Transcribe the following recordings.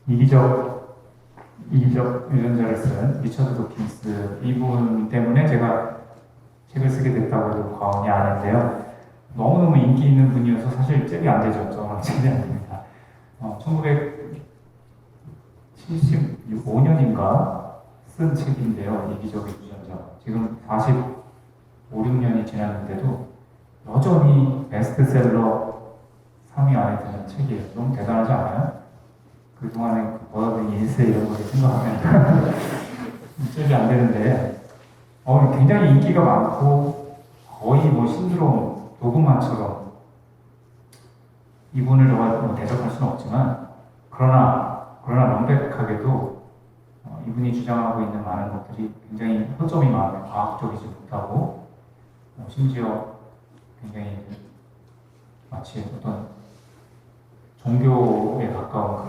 이기적 유전자를 쓴 리처드 도킨스 이분 때문에 제가 책을 쓰게 됐다고 해도 과언이 아닌데요. 너무너무 인기 있는 분이어서 사실 잽이 안 되죠. 저랑 잽이 안 됩니다. 1975년인가 쓴 책인데요. 이기적 유전자. 지금 45, 6년이 지났는데도 여전히 베스트셀러 3위 안에 드는 책이에요. 너무 대단하지 않아요? 그동안에 버더빙 1세 이런 거를 생각하면 잽이 안 되는데 굉장히 인기가 많고 거의 뭐 신드롬, 도그마처럼 이분을 뭐 대적할 수는 없지만 그러나 명백하게도 이분이 주장하고 있는 많은 것들이 굉장히 허점이 많아요. 과학적이지 못하고 심지어 굉장히 마치 어떤 종교에 가까운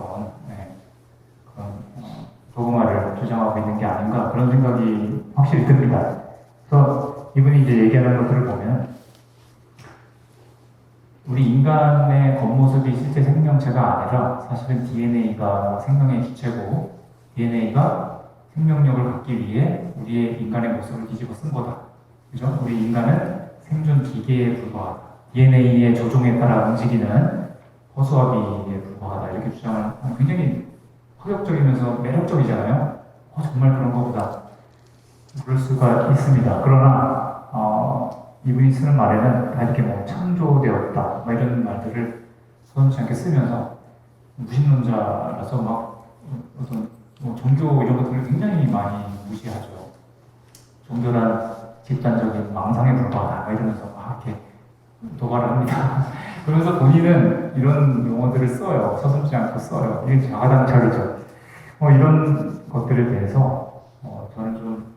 그런 도그마를 주장하고 있는 게 아닌가 그런 생각이 확실히 듭니다. 그래서 이분이 이제 얘기하는 것들을 보면 우리 인간의 겉모습이 실제 생명체가 아니라 사실은 DNA가 생명의 기체고 DNA가 생명력을 갖기 위해 우리의 인간의 모습을 뒤집어 쓴 거다. 그죠? 우리 인간은 생존 기계에 불과하다. DNA의 조종에 따라 움직이는 허수아비에 불과하다. 이렇게 주장을 굉장히 파격적이면서 매력적이잖아요. 정말 그런 거보다 그럴 수가 있습니다. 그러나 이분이 쓰는 말에는 다 이렇게 뭐 창조되었다 이런 말들을 서슴지 않게 쓰면서 무신론자라서 막 어떤 뭐 종교 이런 것들을 굉장히 많이 무시하죠. 종교란 집단적인 망상에 불과하다 이러면서 막 이렇게 도발을 합니다. 그러면서 본인은 이런 용어들을 써요. 서슴지 않고 써요. 이게 자가당착이죠. 이런 것들에 대해서 저는 좀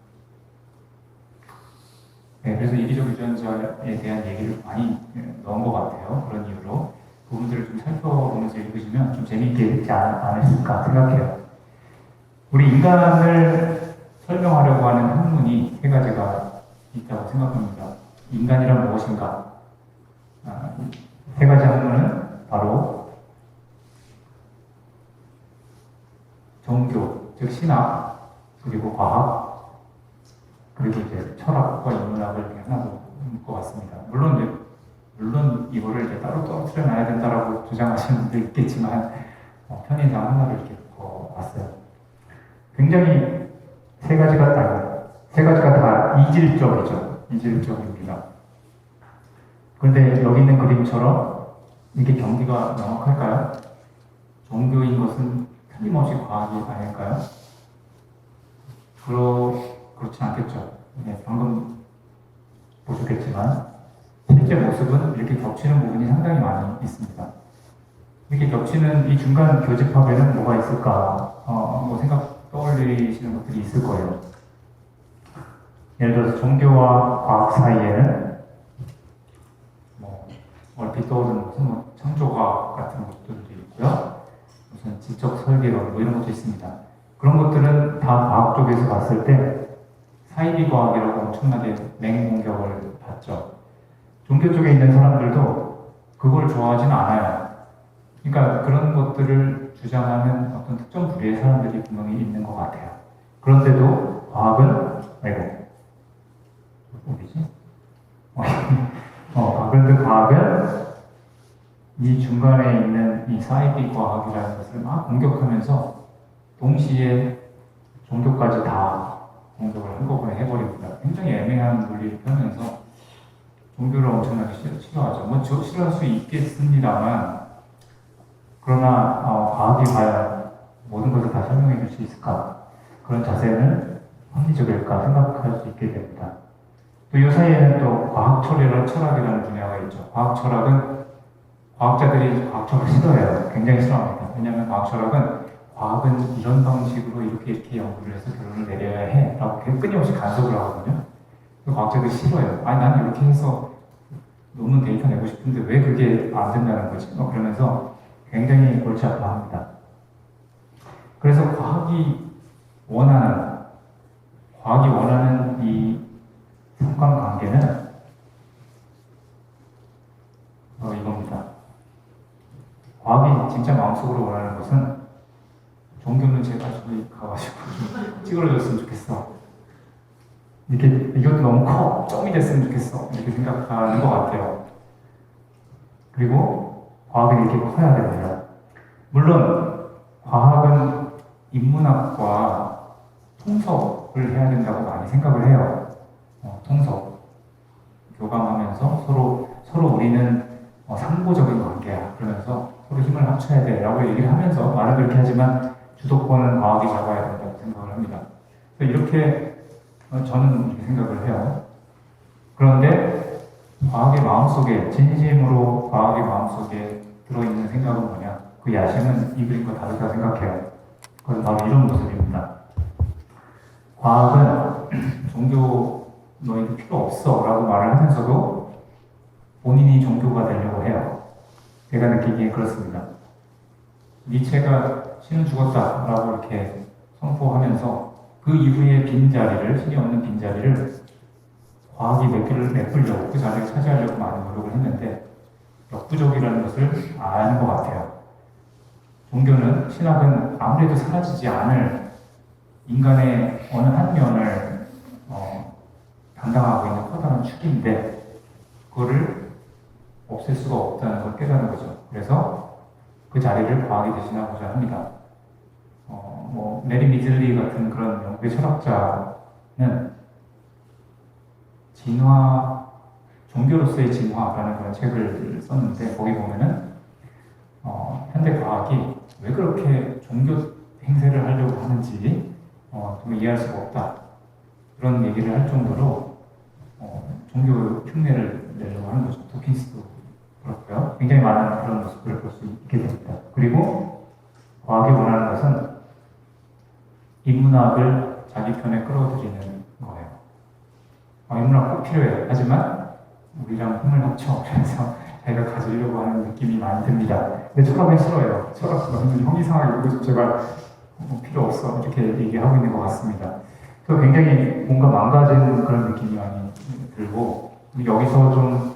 그래서 이기적 유전자에 대한 얘기를 많이 넣은 것 같아요. 그런 이유로 부분들을 좀 살펴보면서 읽으시면 좀 재미있게 읽지 않으실까 생각해요. 우리 인간을 설명하려고 하는 학문이 세 가지가 있다고 생각합니다. 인간이란 무엇인가? 세 가지 학문은 바로 종교, 즉 신학, 그리고 과학, 그리고 이제 철학과 인문학을 이렇게 하나로 묶어 왔습니다. 물론 이거를 이제 따로 떨어뜨려 놔야 된다라고 주장하시는 분도 있겠지만 편의상 하나를 이렇게 묶어 왔어요. 굉장히 세 가지가 다 이질적이죠. 이질적입니다. 그런데 여기 있는 그림처럼 이게 경기가 명확할까요? 종교인 것은 틀림없이 과학이 아닐까요? 그렇지 않겠죠. 방금 보셨겠지만 실제 모습은 이렇게 겹치는 부분이 상당히 많이 있습니다. 이렇게 겹치는 이 중간 교집합에는 뭐가 있을까? 생각 떠올리시는 것들이 있을 거예요. 예를 들어서 종교와 과학 사이에는 얼핏 떠오르는 무슨 창조과학 같은 것들도 있고요. 무슨 지적 설계론 이런 것도 있습니다. 그런 것들은 다 과학 쪽에서 봤을 때 사이비 과학이라고 엄청나게 맹공격을 받죠. 종교 쪽에 있는 사람들도 그걸 좋아하지는 않아요. 그러니까 그런 것들을 주장하는 어떤 특정 부류의 사람들이 분명히 있는 것 같아요. 그런데도 과학은 어디지? 그런데 과학은 이 중간에 있는 이 사이비 과학이라는 것을 막 공격하면서 동시에 종교까지 다 공격을 한꺼번에 해버립니다. 굉장히 애매한 논리를 펴면서 종교를 엄청나게 싫어하죠. 싫어할 수 있겠습니다만 그러나 과학이 과연 모든 것을 다 설명해 줄 수 있을까? 그런 자세는 합리적일까 생각할 수 있게 됩니다. 또 이 사이에는 또 과학철이라는 철학이라는 분야가 있죠. 과학철학은 과학자들이 과학철을 싫어해요. 굉장히 싫어합니다. 왜냐하면 과학은 이런 방식으로 이렇게 연구를 해서 결론을 내려야 해 라고 끊임없이 간섭을 하거든요. 과학자들이 싫어요. 난 이렇게 해서 논문 데이터 내고 싶은데 왜 그게 안 된다는 거지? 그러면서 굉장히 골치 아파합니다. 그래서 과학이 원하는 이 상관관계는 이겁니다. 과학이 진짜 마음속으로 원하는 것은 종교는 제가 저기 가가지고 좀 찌그러졌으면 좋겠어. 이렇게 이것도 너무 커. 점이 됐으면 좋겠어. 이렇게 생각하는 것 같아요. 그리고 과학은 이렇게 커야 됩니다. 물론 과학은 인문학과 통섭을 해야 된다고 많이 생각을 해요. 통섭. 교감하면서 서로 우리는 상보적인 관계야. 그러면서 서로 힘을 합쳐야 돼. 라고 얘기를 하면서 말은 그렇게 하지만 주도권은 과학이 잡아야 된다고 생각을 합니다. 그래서 이렇게 저는 이렇게 생각을 해요. 그런데 과학의 마음속에, 진심으로 과학의 마음속에 들어있는 생각은 뭐냐? 그 야심은 이 그림과 다르다 생각해요. 그건 바로 이런 모습입니다. 과학은 종교 너희들 필요 없어 라고 말을 하면서도 본인이 종교가 되려고 해요. 제가 느끼기에 그렇습니다. 니체가 신은 죽었다 라고 이렇게 선포하면서 그 이후에 빈자리를, 신이 없는 빈자리를 과학이 메꾸려고 그 자리를 차지하려고 많은 노력을 했는데 역부족이라는 것을 아는 것 같아요. 종교는, 신학은 아무래도 사라지지 않을 인간의 어느 한 면을 담당하고 있는 커다란 축인데 그거를 없앨 수가 없다는 걸 깨달은 거죠. 그래서 그 자리를 과학이 대신하고자 합니다. 메리 미즐리 같은 그런 영국의 철학자는 진화, 종교로서의 진화라는 그런 책을 썼는데 거기 보면은 현대 과학이 왜 그렇게 종교 행세를 하려고 하는지 좀 이해할 수가 없다. 그런 얘기를 할 정도로 종교 흉내를 내려고 하는 거죠. 도킨스도 그렇고요. 굉장히 많은 그런 모습들을 볼 수 있게 됩니다. 그리고 과학이 원하는 것은 인문학을 자기 편에 끌어들이는 거예요. 인문학 꼭 필요해요. 하지만 우리랑 힘을 합쳐. 그래서 자기가 가지려고 하는 느낌이 많이 듭니다. 근데 철학은 싫어요. 철학은 형 이상하게 여기서 제가 필요 없어. 이렇게 얘기하고 있는 것 같습니다. 그래서 굉장히 뭔가 망가진 그런 느낌이 많이 들고 여기서 좀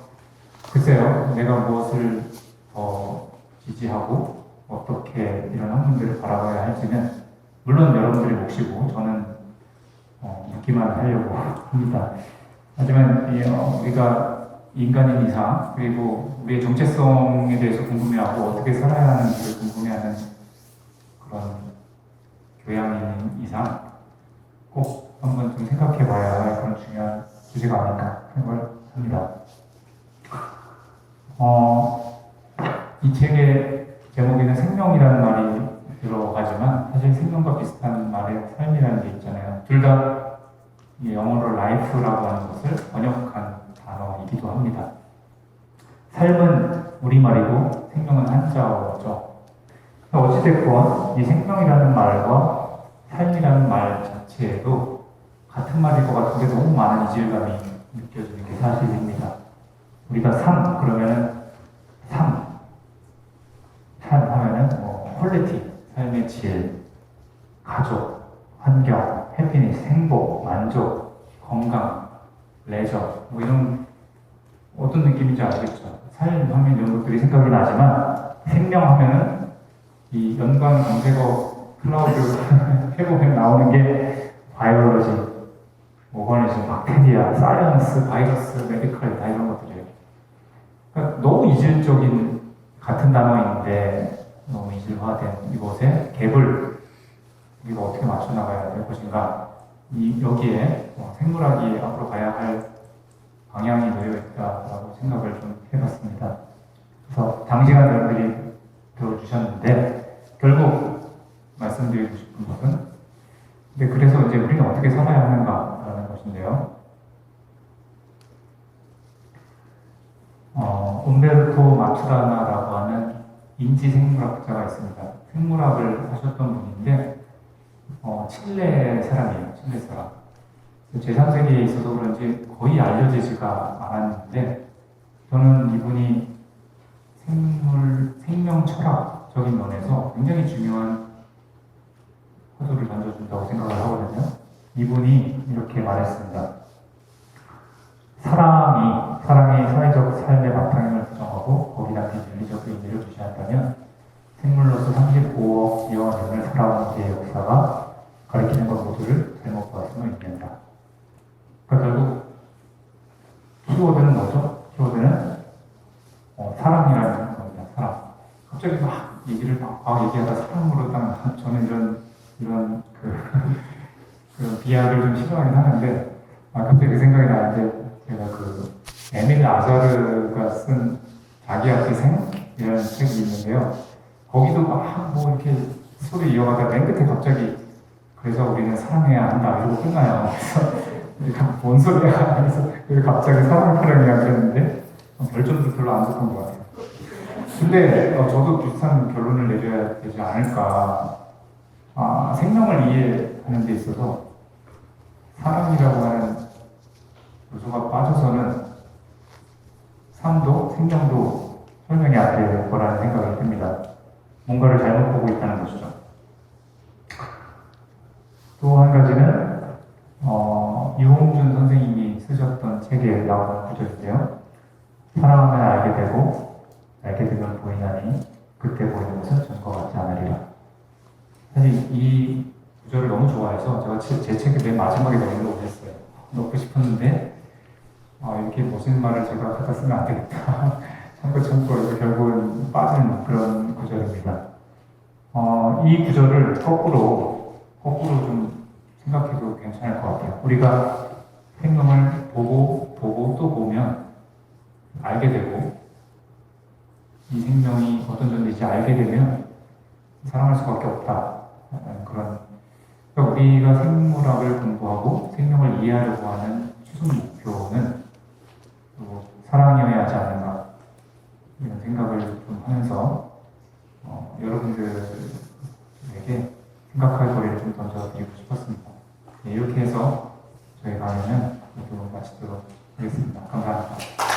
글쎄요. 내가 무엇을 더 지지하고 어떻게 이런 학문들을 바라봐야 할지는 물론 여러분들이 몫이고 저는 묻기만 하려고 합니다. 하지만 우리가 인간인 이상 그리고 우리의 정체성에 대해서 궁금해하고 어떻게 살아야 하는지를 궁금해하는 그런 교양인 이상 꼭 한번 좀 생각해봐야 할 그런 중요한 주제가 아닌가 생각을 합니다. 이 책의 제목에는 생명이라는 말이 들어가지만 사실 생명과 비슷한 말에 삶이라는 게 있잖아요. 둘 다 영어로 life라고 하는 것을 번역한 단어이기도 합니다. 삶은 우리말이고 생명은 한자어죠. 어찌됐건 이 생명이라는 말과 삶이라는 말 자체에도 같은 말일 것 같은데 너무 많은 이질감이 느껴지는 게 사실입니다. 우리가 삶 그러면은 삶 하면은 퀄리티, 삶의 질, 가족, 환경, 해피니스, 행복, 만족, 건강, 레저 이런 어떤 느낌인지 아시겠죠? 삶 하면 이런 것들이 생각이 나지만 생명 하면은 이 연관 검색어 클라우드 해보면 나오는 게 바이올로지, 오거니즘, 박테리아, 사이언스, 바이러스, 메디컬 다 이런 것들이에요. 그러니까 너무 이질적인 같은 단어인데 너무 이질화된 이곳에 갭을 우리가 어떻게 맞춰나가야 될 것인가 여기에 생물학이 앞으로 가야 할 방향이 놓여 있다라고 생각을 좀 해봤습니다. 그래서 장시간 여러분들이 들어주셨는데 결국 말씀드리고 싶은 것은 그래서 이제 우리는 어떻게 살아야 하는가라는 것인데요. 움베르토 마투라나라고 하는 인지생물학자가 있습니다. 생물학을 하셨던 분인데 칠레 사람이에요. 칠레 사람. 제3세기에 있어서 그런지 거의 알려지지가 않았는데 저는 이분이 생명 철학적인 면에서 굉장히 중요한 화두를 던져준다고 생각을 하거든요. 이분이 이렇게 말했습니다. 사람이 사회적 삶의 바탕임을 부정하고 거기다 윤리적 의미를 무시한다면 생물로서 상실 85억 년을 살아온 우리의 역사가 가리키는 것 모두를 잘못 보았음을 의미한다. 그러니까 결국 키워드는 뭐죠? 키워드는 사람이라는 겁니다. 사람. 갑자기 막 얘기를 막 얘기하다 사람으로 딱 저는 이런 그 비약을 좀 싫어하긴 하는데 갑자기 그 생각이 나는데 제가 그 에밀 아자르가 쓴 자기와 그 생이라는 책이 있는데요. 거기도 막 뭐 이렇게 소리 이어가다 맨 끝에 갑자기 그래서 우리는 사랑해야 한다 이러고 끝나요. 그래서 뭔 소리야? 그래서 왜 갑자기 사랑하려냐 그랬는데 별점도 별로 안 좋던 것 같아요. 근데 저도 비슷한 결론을 내려야 되지 않을까. 생명을 이해하는 데 있어서 사람이라고 하는 요소가 빠져서는 삶도 생명도 설명이 안 될 거라는 생각이 듭니다. 뭔가를 잘못 보고 있다는 것이죠. 또 한 가지는 유홍준 선생님이 쓰셨던 책에 나오는 구절인데요. 사랑하면 알게 되고 알게 되면 보이나니 그때 보이는 것은 전과 같지 않으리라. 사실 이 구절을 너무 좋아해서 제가 제 책의 맨 마지막에 넣으려고 했어요. 넣고 싶었는데 이렇게 무슨 말을 제가 갖다 쓰면 안 되겠다. 참고 해서 결국은 빠지는 그런 구절입니다. 이 구절을 거꾸로 좀 생각해도 괜찮을 것 같아요. 우리가 생명을 보고 또 보면 알게 되고 이 생명이 어떤 존재인지 알게 되면 사랑할 수밖에 없다. 그런 그러니까 우리가 생물학을 공부하고 생명을 이해하려고 하는 최종 목표는 사랑이어야 하지 않는가 이런 생각을 좀 하면서 여러분들에게 생각할 거리를 좀 던져드리고 싶었습니다. 네, 이렇게 해서 저희 강의는 모두 마치도록 하겠습니다. 감사합니다.